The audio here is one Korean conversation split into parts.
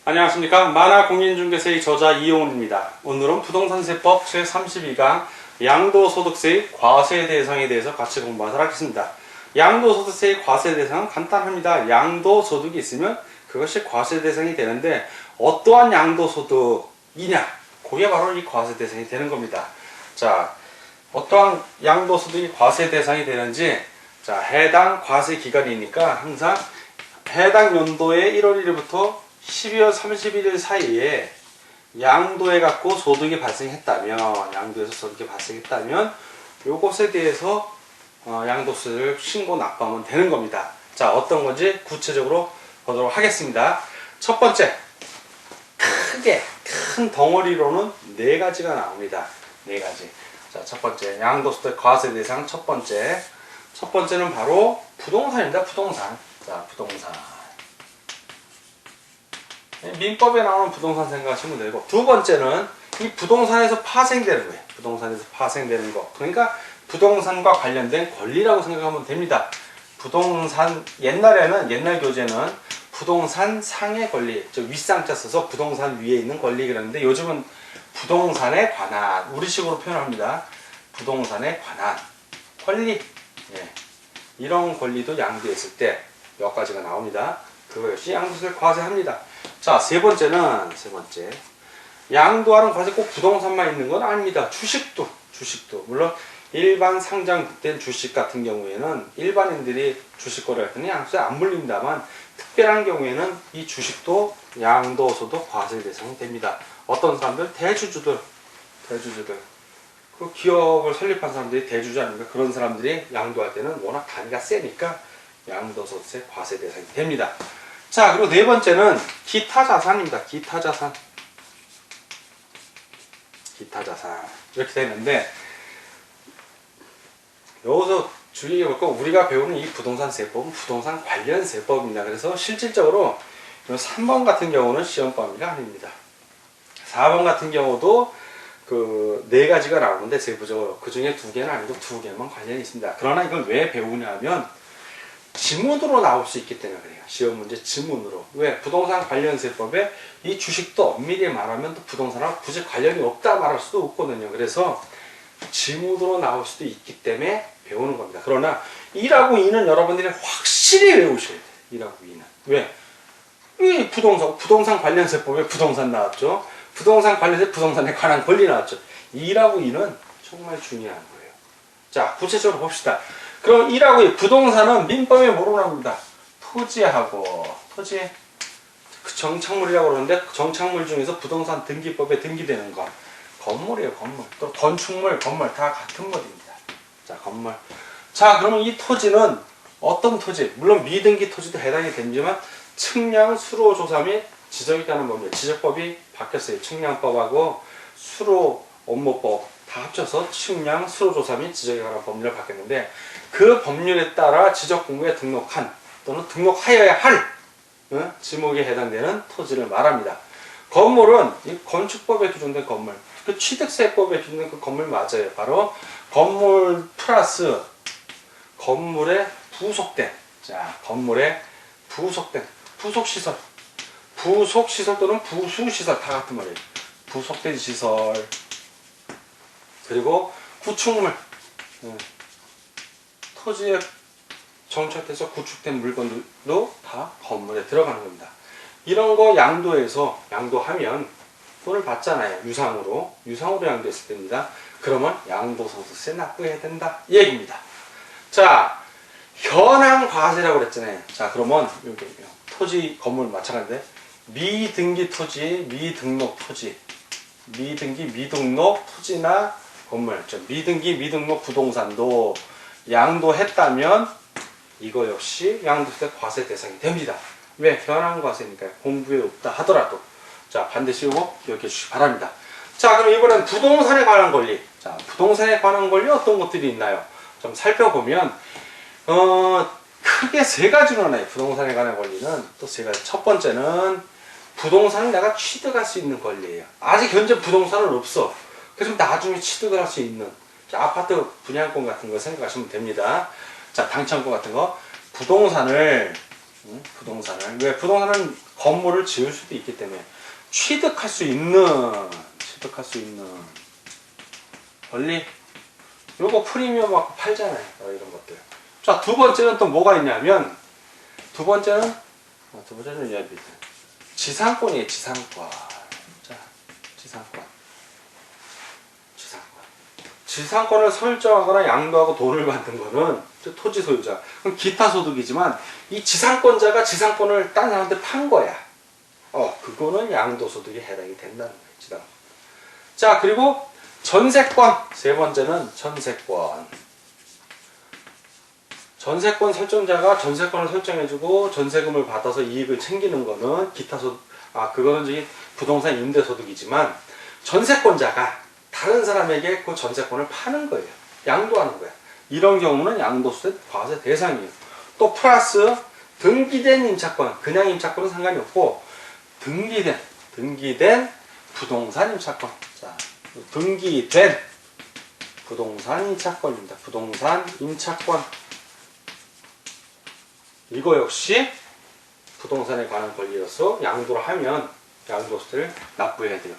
안녕하십니까. 만화공인중개사의 저자 이용훈입니다. 오늘은 부동산세법 제32강 양도소득세의 과세 대상에 대해서 같이 공부하도록 하겠습니다. 양도소득세의 과세 대상은 간단합니다. 양도소득이 있으면 그것이 과세 대상이 되는데 어떠한 양도소득이냐, 그게 바로 이 과세 대상이 되는 겁니다. 자, 어떠한 양도소득이 과세 대상이 되는지, 자, 해당 과세 기간이니까 항상 해당 연도의 1월 1일부터 12월 31일 사이에 양도해 갖고 소득이 발생했다면, 양도에서 소득이 발생했다면 요것에 대해서 양도세를 신고 납부하면 되는 겁니다. 자, 어떤 건지 구체적으로 보도록 하겠습니다. 첫 번째, 큰 덩어리로는 네 가지가 나옵니다. 네 가지. 자, 첫 번째, 양도소득 과세 대상 첫 번째는 바로 부동산입니다. 부동산. 자, 부동산. 민법에 나오는 부동산 생각하시면 되고, 두 번째는 이 부동산에서 파생되는 거예요. 부동산에서 파생되는 거. 그러니까 부동산과 관련된 권리라고 생각하면 됩니다. 부동산, 옛날 교재는 부동산 상의 권리, 즉 윗상자 써서 부동산 위에 있는 권리 그랬는데, 요즘은 부동산에 관한, 우리식으로 표현합니다. 부동산에 관한 권리. 예. 이런 권리도 양도했을 때 몇 가지가 나옵니다. 그거 역시 양도세를 과세합니다. 자, 세 번째. 양도하는 과세 꼭 부동산만 있는 건 아닙니다. 주식도. 물론 일반 상장된 주식 같은 경우에는 일반인들이 주식 거래할 때는 양도세 안 물린다만, 특별한 경우에는 이 주식도 양도소득 과세 대상이 됩니다. 어떤 사람들? 대주주들. 그 기업을 설립한 사람들이 대주주 아닙니까? 그런 사람들이 양도할 때는 워낙 단위가 세니까 양도소득세 과세 대상이 됩니다. 자, 그리고 네 번째는 기타 자산입니다. 기타 자산. 이렇게 되는데, 여기서 주의해 볼 거, 우리가 배우는 이 부동산 세법은 부동산 관련 세법입니다. 그래서 실질적으로 3번 같은 경우는 시험 범위가 아닙니다. 4번 같은 경우도 그 네 가지가 나오는데 세부적으로 그 중에 두 개는 아니고 두 개만 관련이 있습니다. 그러나 이걸 왜 배우냐면 지문으로 나올 수 있기 때문에 그래요. 시험 문제 지문으로. 왜? 부동산 관련 세법에 이 주식도 엄밀히 말하면 또 부동산하고 굳이 관련이 없다 말할 수도 없거든요. 그래서 지문으로 나올 수도 있기 때문에 배우는 겁니다. 그러나 1하고 2는 여러분들이 확실히 외우셔야 돼요. 1하고 2는. 왜? 이 부동산 관련 세법에 부동산 나왔죠. 부동산 관련세 부동산에 관한 권리 나왔죠. 1하고 2는 정말 중요한 거예요. 자, 구체적으로 봅시다. 그럼 1하고 2, 부동산은 민법에 뭐로 나옵니다? 토지, 그 정착물이라고 그러는데, 정착물 중에서 부동산 등기법에 등기되는 거 건물이에요. 건물. 또 건축물, 건물 다 같은 법입니다. 자, 건물. 자, 그러면 이 토지는 어떤 토지? 물론 미등기 토지도 해당이 되지만 측량 수로 조사 및 지적이 가는 법입니다. 지적법이 바뀌었어요. 측량법하고 수로 업무법 다 합쳐서 측량 수로 조사 및 지적에 관한 법률을 바뀌었는데, 그 법률에 따라 지적공고에 등록한 또는 등록하여야 할 지목에 해당되는 토지를 말합니다. 건물은 이 건축법에 규정된 건물, 그 취득세법에 규정된 그 건물 맞아요. 바로 건물 플러스 건물에 부속된, 자, 건물에 부속된 부속시설 또는 부수시설 다 같은 말이에요. 부속된 시설, 그리고 구축물, 토지에 정착돼서 구축된 물건들도 다 건물에 들어가는 겁니다. 이런 거 양도하면 돈을 받잖아요. 유상으로 양도했을 때입니다. 그러면 양도소득세 납부해야 된다, 이 얘기입니다. 자, 현황 과세라고 그랬잖아요. 자, 그러면 여기 토지, 건물 마찬가지인데, 미등기 토지, 미등록 토지나 건물, 미등기, 미등록 부동산도 양도했다면 이거 역시 양도세 과세 대상이 됩니다. 왜? 현황 과세니까요. 공부에 없다 하더라도. 자, 반드시 이거 기억해 주시기 바랍니다. 자, 그럼 이번엔 부동산에 관한 권리. 자, 부동산에 관한 권리 어떤 것들이 있나요? 좀 살펴보면 크게 세 가지로 나눠요. 부동산에 관한 권리는 또 세 가지. 첫 번째는 부동산을 내가 취득할 수 있는 권리예요. 아직 현재 부동산은 없어. 그래서 나중에 취득을 할 수 있는, 아파트 분양권 같은 거 생각하시면 됩니다. 자, 당첨권 같은 거. 부동산을 부동산을. 왜? 부동산은 건물을 지을 수도 있기 때문에 취득할 수 있는 권리. 요거 프리미엄 받고 팔잖아요. 이런 것들. 자, 두 번째는 또 뭐가 있냐면, 두 번째는 지상권이에요. 지상권. 자, 지상권을 설정하거나 양도하고 돈을 받는 거는 토지 소유자. 그럼 기타 소득이지만 이 지상권자가 지상권을 딴 사람한테 판 거야. 그거는 양도소득에 해당이 된다는 거예요. 지상권. 자, 그리고 전세권. 세 번째는 전세권. 전세권 설정자가 전세권을 설정해주고 전세금을 받아서 이익을 챙기는 거는 기타 소득, 그거는 저기 부동산 임대소득이지만 전세권자가 다른 사람에게 그 전세권을 파는 거예요. 양도하는 거야. 이런 경우는 양도소득 과세 대상이에요. 또 플러스 등기된 임차권, 그냥 임차권은 상관이 없고 등기된 부동산 임차권. 자, 등기된 부동산 임차권입니다. 부동산 임차권. 이거 역시 부동산에 관한 권리로서 양도를 하면 양도세를 납부해야 돼요.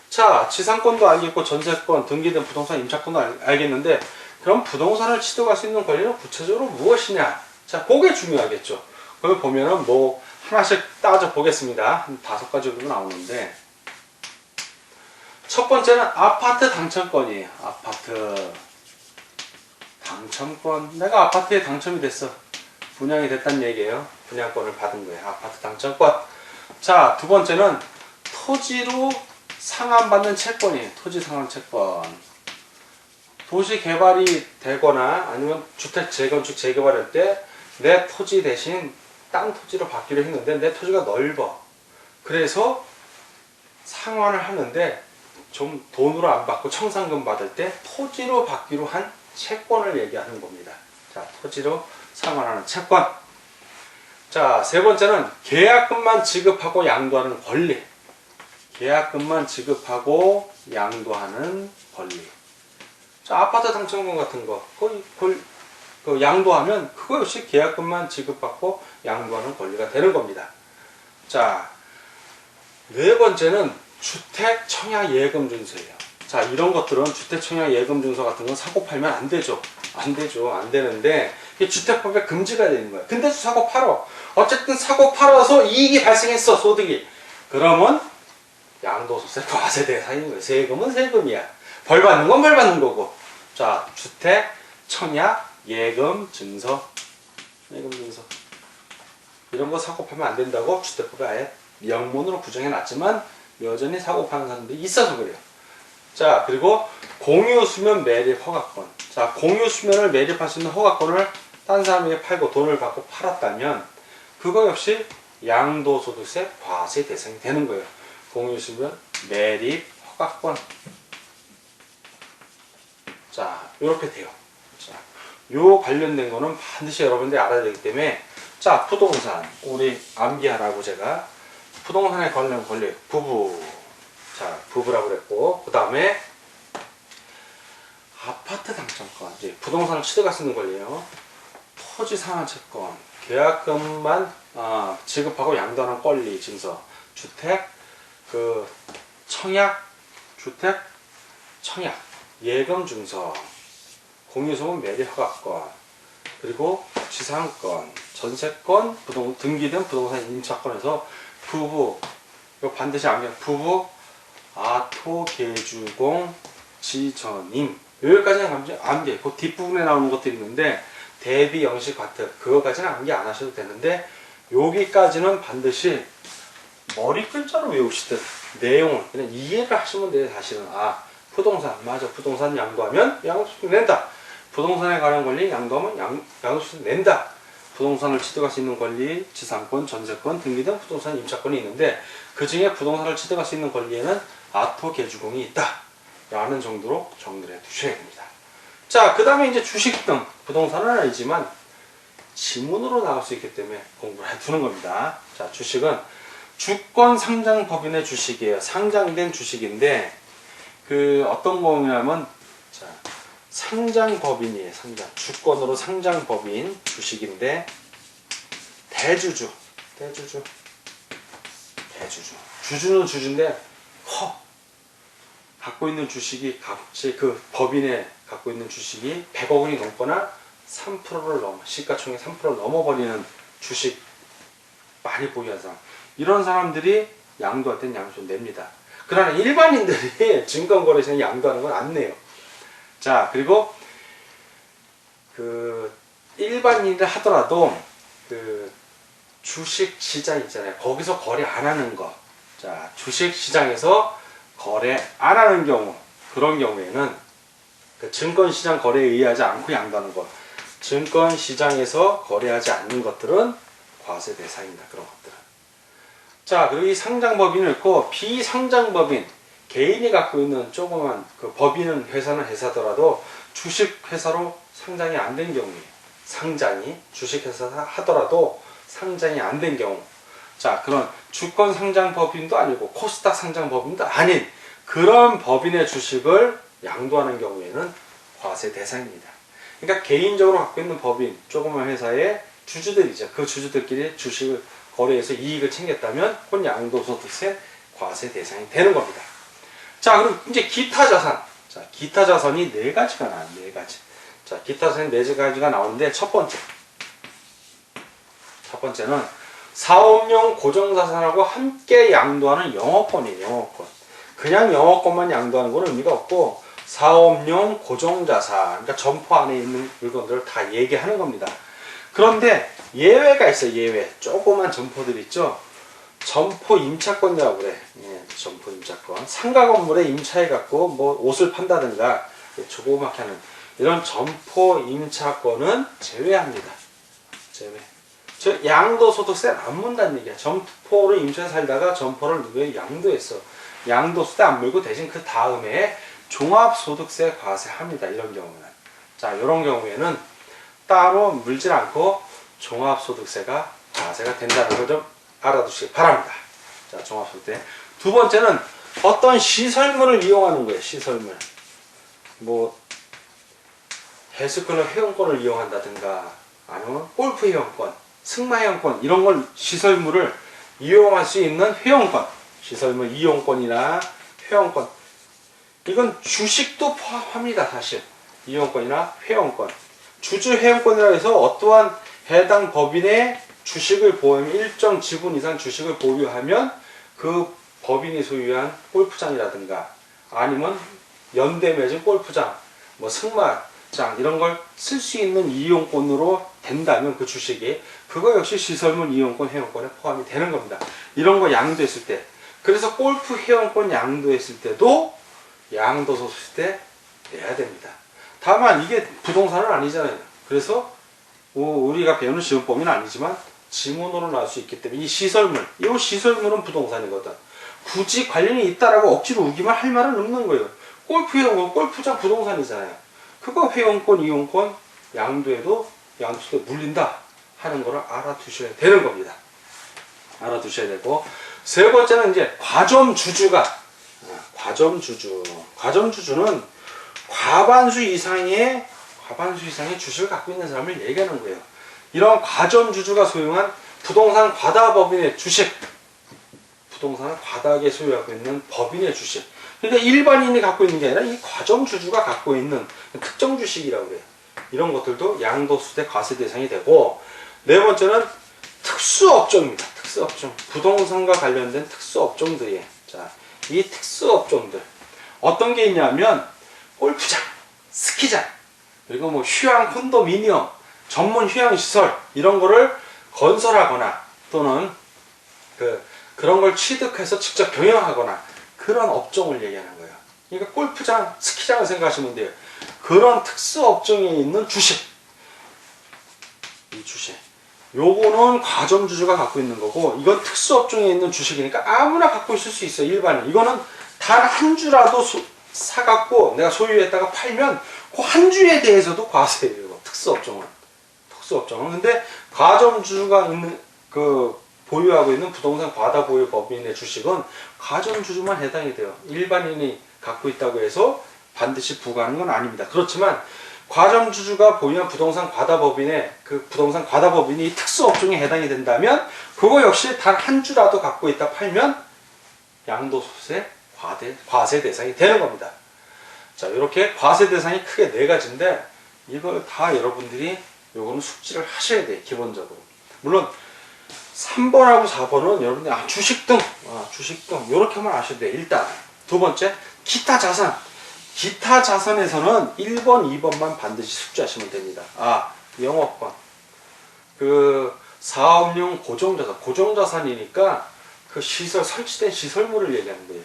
자, 지상권도 알겠고 전세권, 등기된 부동산 임차권도 알겠는데 그럼 부동산을 취득할 수 있는 권리는 구체적으로 무엇이냐? 자, 그게 중요하겠죠. 거기 보면은 뭐 하나씩 따져 보겠습니다. 한 5가지 정도 나오는데 첫 번째는 아파트 당첨권이에요. 아파트 당첨권. 내가 아파트에 당첨이 됐어. 분양이 됐다는 얘기예요. 분양권을 받은 거예요. 아파트 당첨권. 자, 두 번째는 토지로 상환받는 채권이에요. 토지 상환 채권. 도시 개발이 되거나 아니면 주택 재건축 재개발할 때 내 토지 대신 땅 토지로 받기로 했는데 내 토지가 넓어. 그래서 상환을 하는데 좀 돈으로 안 받고 청산금 받을 때 토지로 받기로 한 채권을 얘기하는 겁니다. 자, 토지로 상환하는 채권. 자, 세 번째는 계약금만 지급하고 양도하는 권리. 계약금만 지급하고 양도하는 권리. 자, 아파트 당첨금 같은 거, 그 양도하면 그거 역시 계약금만 지급받고 양도하는 권리가 되는 겁니다. 자, 네 번째는 주택 청약 예금 준서예요. 자, 이런 것들은 주택 청약 예금 준서 같은 건 사고 팔면 안 되죠. 안 되는데 이게 주택법에 금지가 되는 거야. 근데 사고 팔어. 어쨌든 사고 팔아서 이익이 발생했어, 소득이. 그러면 양도소득세 과세 대상인 거예요. 세금은 세금이야. 벌 받는 건 벌 받는 거고. 자, 주택 청약 예금 증서. 이런 거 사고 팔면 안 된다고 주택법에 아예 명문으로 구정해 놨지만 여전히 사고 파는 사람들이 있어서 그래요. 자, 그리고 공유수면 매립 허가권. 자, 공유수면을 매립할 수 있는 허가권을 딴 사람에게 팔고 돈을 받고 팔았다면 그거 역시 양도소득세 과세 대상이 되는 거예요. 공유수면 매립 허가권. 자, 이렇게 돼요. 자, 요 관련된 거는 반드시 여러분들이 알아야 되기 때문에 자, 부동산. 우리 암기하라고 제가 부동산에 관련 권리 부부. 자, 부부라고 그랬고, 그 다음에 아파트 당첨권. 이제 부동산을 취득할 수 있는 권리예요. 토지 상환 채권. 계약금만 지급하고 양도하는 권리 증서. 주택 청약 예금 증서. 공유소문 매립 허가권. 그리고 지상권, 전세권, 등기된 부동산 임차권에서 부부, 이거 반드시 암기해요. 부부, 아토개주공, 지전임. 여기까지는 암기해요. 그 뒷부분에 나오는 것들이 있는데 대비, 영시, 과특 그거까지는 암기 안 하셔도 되는데 여기까지는 반드시 머리 글자로 외우시듯 내용을 그냥 이해를 하시면 돼요. 사실은 부동산, 맞아. 부동산 양도하면 양도소득 낸다. 부동산에 관한 권리 양도하면 양도소득 낸다. 부동산을 취득할 수 있는 권리, 지상권, 전세권, 등기된 부동산 임차권이 있는데 그 중에 부동산을 취득할 수 있는 권리에는 아토개주공이 있다. 라는 정도로 정리를 해 두셔야 됩니다. 자, 그 다음에 이제 주식 등 부동산은 아니지만 지문으로 나올 수 있기 때문에 공부를 해 두는 겁니다. 자, 주식은 주권 상장법인의 주식이에요. 상장된 주식인데 어떤 거냐면 자, 상장법인이에요. 주권으로 상장법인 주식인데 대주주. 주주는 주주인데 갖고 있는 주식이 값이 그 법인에 갖고 있는 주식이 100억 원이 넘거나 3%를 넘어 시가총액 3%를 넘어버리는 주식 많이 보유한 사람, 이런 사람들이 양도할 때는 양도 냅니다. 그러나 일반인들이 증권거래소에 양도하는 건 안 내요. 자, 그리고 그 일반인들 하더라도 그 주식 시장 있잖아요. 거기서 거래 안 하는 거. 자, 주식 시장에서 거래 안 하는 경우, 그런 경우에는 그 증권시장 거래에 의하지 않고 양도하는 것, 증권시장에서 거래하지 않는 것들은 과세 대상입니다. 그런 것들은. 자, 그리고 이 상장법인을 있고 비상장법인, 개인이 갖고 있는 조그만 그 법인은 회사는 회사더라도 주식회사로 상장이 안 된 경우에, 상장이 주식회사 하더라도 상장이 안 된 경우, 자, 그런 주권 상장 법인도 아니고 코스닥 상장 법인도 아닌 그런 법인의 주식을 양도하는 경우에는 과세 대상입니다. 그러니까 개인적으로 갖고 있는 법인, 조그만 회사의 주주들이죠. 그 주주들끼리 주식을 거래해서 이익을 챙겼다면 그건 양도소득세 과세 대상이 되는 겁니다. 자, 그럼 이제 기타 자산. 자, 기타 자산이 네 가지가 나와요. 네 가지. 자, 기타 자산이 네 가지가 나오는데 첫 번째는 사업용 고정자산하고 함께 양도하는 영업권이에요. 영업권. 그냥 영업권만 양도하는 건 의미가 없고 사업용 고정자산, 그러니까 점포 안에 있는 물건들을 다 얘기하는 겁니다. 그런데 예외가 있어요. 예외. 조그만 점포들 있죠. 점포 임차권이라고 그래. 예, 점포 임차권. 상가 건물에 임차해갖고 뭐 옷을 판다든가 조그맣게 하는 이런 점포 임차권은 제외합니다. 제외. 즉 양도소득세는 안 문다는 얘기야. 점포를 임차해 살다가 점포를 누구에 양도했어. 양도세 안 물고 대신 그 다음에 종합소득세 과세합니다. 이런 경우는. 자, 이런 경우에는 따로 물질 않고 종합소득세가 과세가 된다는 걸 좀 알아두시기 바랍니다. 자, 종합소득세. 두 번째는 어떤 시설물을 이용하는 거예요. 시설물. 뭐 헬스클럽 회원권을 이용한다든가 아니면 골프 회원권, 승마 회원권, 이런 걸 시설물을 이용할 수 있는 회원권, 시설물 이용권이나 회원권, 이건 주식도 포함합니다. 사실 이용권이나 회원권, 주주 회원권이라 해서 어떠한 해당 법인의 주식을 보유하면, 일정 지분 이상 주식을 보유하면 그 법인이 소유한 골프장이라든가 아니면 연대 맺은 골프장, 뭐 승마장 이런 걸 쓸 수 있는 이용권으로 된다면 그 주식이, 그거 역시 시설물 이용권 회원권에 포함이 되는 겁니다. 이런 거 양도했을 때. 그래서 골프 회원권 양도했을 때도 양도소득세 내야 됩니다. 다만 이게 부동산은 아니잖아요. 그래서 우리가 배우는 지문법은 아니지만 지문으로 나올 수 있기 때문에 이 시설물, 이 시설물은 부동산이거든. 굳이 관련이 있다라고 억지로 우기만 할 말은 없는 거예요. 골프 회원권, 골프장 부동산이잖아요. 그거 회원권, 이용권 양도해도 양도세 물린다 하는 거를 알아두셔야 되는 겁니다. 알아두셔야 되고, 세 번째는 이제 과점주주가, 과점주주는 과반수 이상의 주식을 갖고 있는 사람을 얘기하는 거예요. 이런 과점주주가 소유한 부동산 과다법인의 주식, 부동산을 과다하게 소유하고 있는 법인의 주식, 그러니까 일반인이 갖고 있는 게 아니라 이 과점주주가 갖고 있는 특정 주식이라고 그래요. 이런 것들도 양도소득세 과세 대상이 되고, 네 번째는 특수업종입니다. 특수업종. 부동산과 관련된 특수업종들이에요. 자, 이 특수업종들. 어떤 게 있냐면, 골프장, 스키장, 그리고 뭐 휴양 콘도미니엄, 전문 휴양시설, 이런 거를 건설하거나 또는 그런 걸 취득해서 직접 경영하거나 그런 업종을 얘기하는 거예요. 그러니까 골프장, 스키장을 생각하시면 돼요. 그런 특수업종에 있는 주식. 이 주식. 요거는 과점주주가 갖고 있는 거고, 이건 특수업종에 있는 주식이니까 아무나 갖고 있을 수 있어요. 일반인. 이거는 단 한 주라도 사갖고 내가 소유했다가 팔면 그 한 주에 대해서도 과세예요. 특수업종은. 근데 과점주주가 있는 보유하고 있는 부동산 과다 보유 법인의 주식은 과점주주만 해당이 돼요. 일반인이 갖고 있다고 해서 반드시 부과하는 건 아닙니다. 그렇지만 과점주주가 보유한 부동산 과다법인의 그 부동산 과다법인이 특수업종에 해당이 된다면 그거 역시 단 한 주라도 갖고 있다 팔면 양도소득세 과세 대상이 되는 겁니다. 자, 이렇게 과세 대상이 크게 네 가지인데 이걸 다 여러분들이 요거는 숙지를 하셔야 돼요. 기본적으로. 물론 3번하고 4번은 여러분들이 주식 등 이렇게만 아셔도 돼요. 일단 두 번째 기타 자산. 기타 자산에서는 1번, 2번만 반드시 숙지하시면 됩니다. 영업권. 그 사업용 고정자산. 고정자산이니까 그 시설, 설치된 시설물을 얘기하는 거예요.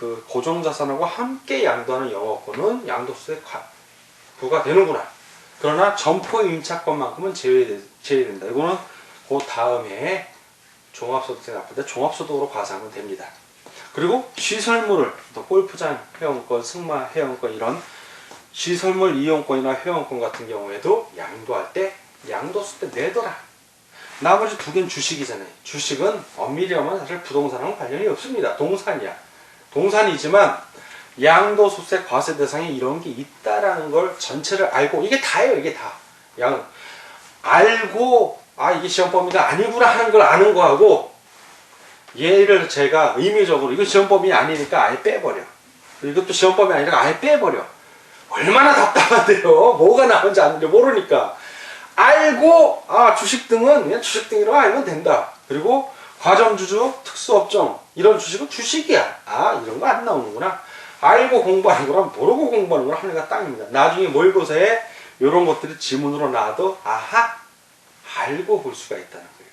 그 고정자산하고 함께 양도하는 영업권은 양도세에 부과되는구나. 그러나 점포 임차권만큼은 제외된다. 이거는 그 다음에 종합소득세 납부할 때 종합소득으로 과세하면 됩니다. 그리고 시설물을 또 골프장 회원권, 승마 회원권 이런 시설물 이용권이나 회원권 같은 경우에도 양도할 때 양도세 때 내더라. 나머지 두 개는 주식이잖아요. 주식은 엄밀히 하면 사실 부동산하고 관련이 없습니다. 동산이야. 동산이지만 양도소득세 과세 대상에 이런 게 있다라는 걸 전체를 알고 이게 다예요. 이게 다. 알고 이게 시험범위가 아니구나 하는 걸 아는 거하고 얘를 제가 의미적으로 이거 시험범위 아니니까 아예 빼버려. 이것도 시험범위 아니니까 아예 빼버려. 얼마나 답답한데요. 뭐가 나온지 아는지 모르니까. 알고 주식 등은 그냥 주식 등이라고 알면 된다. 그리고 과점주주, 특수업종 이런 주식은 주식이야. 이런 거 안 나오는구나. 알고 공부하는 거랑 모르고 공부하는 거랑 하나가 땅입니다. 나중에 모의고사에 이런 것들이 지문으로 나와도 알고 볼 수가 있다는 거예요.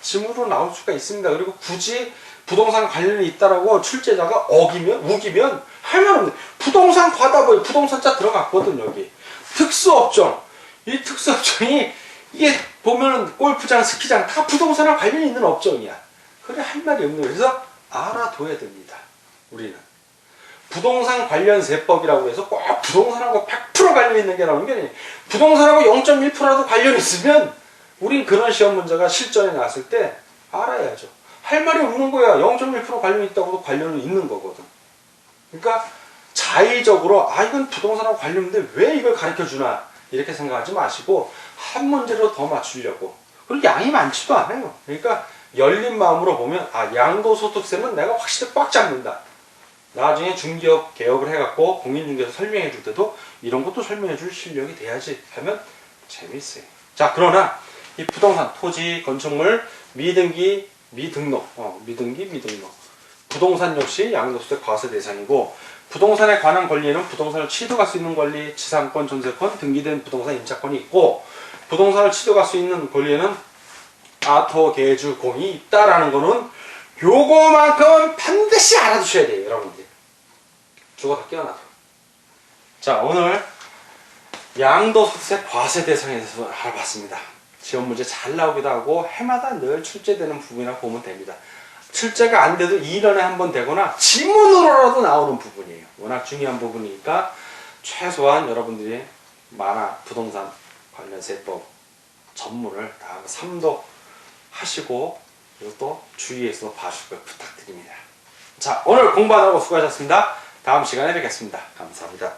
지문으로 나올 수가 있습니다. 그리고 굳이 부동산 관련이 있다라고 출제자가 우기면 할 말 없네. 부동산 과다보여 부동산자 들어갔거든 여기. 특수업종. 이 특수업종이 이게 보면은 골프장, 스키장 다 부동산과 관련이 있는 업종이야. 그래 할 말이 없는 거예요. 그래서 알아둬야 됩니다. 우리는. 부동산 관련 세법이라고 해서 꼭 부동산하고 100% 관련 있는 게 나오는 게 아니에요. 부동산하고 0.1%라도 관련 있으면 우린 그런 시험 문제가 실전에 나왔을 때 알아야죠. 할 말이 없는 거야. 0.1% 관련이 있다고도 관련은 있는 거거든. 그러니까 자의적으로 이건 부동산하고 관련 있는데 왜 이걸 가르쳐 주나 이렇게 생각하지 마시고 한 문제로 더 맞추려고. 그리고 양이 많지도 않아요. 그러니까 열린 마음으로 보면 양도소득세는 내가 확실히 꽉 잡는다. 나중에 중기업 개업을 해갖고 공인중개사 설명해 줄 때도 이런 것도 설명해 줄 실력이 돼야지 하면 재밌어요. 자, 그러나 이 부동산, 토지, 건축물, 미등기, 미등록. 부동산 역시 양도소득 과세 대상이고 부동산에 관한 권리에는 부동산을 취득할 수 있는 권리, 지상권, 전세권, 등기된 부동산 임차권이 있고 부동산을 취득할 수 있는 권리에는 아토, 계주, 공이 있다라는 거는 요거만큼은 반드시 알아두셔야 돼요. 여러분들. 죽어다 깨어나서. 자, 오늘 양도소득세 과세 대상에 대해서 알아봤습니다. 시험 문제 잘 나오기도 하고 해마다 늘 출제되는 부분이라고 보면 됩니다. 출제가 안 돼도 2년에 한 번 되거나 지문으로라도 나오는 부분이에요. 워낙 중요한 부분이니까 최소한 여러분들이 만화 부동산 관련 세법 전문을 다 삼독하시고 이것도 주의해서 봐주실 걸 부탁드립니다. 자, 오늘 공부 안 하고 수고하셨습니다. 다음 시간에 뵙겠습니다. 감사합니다.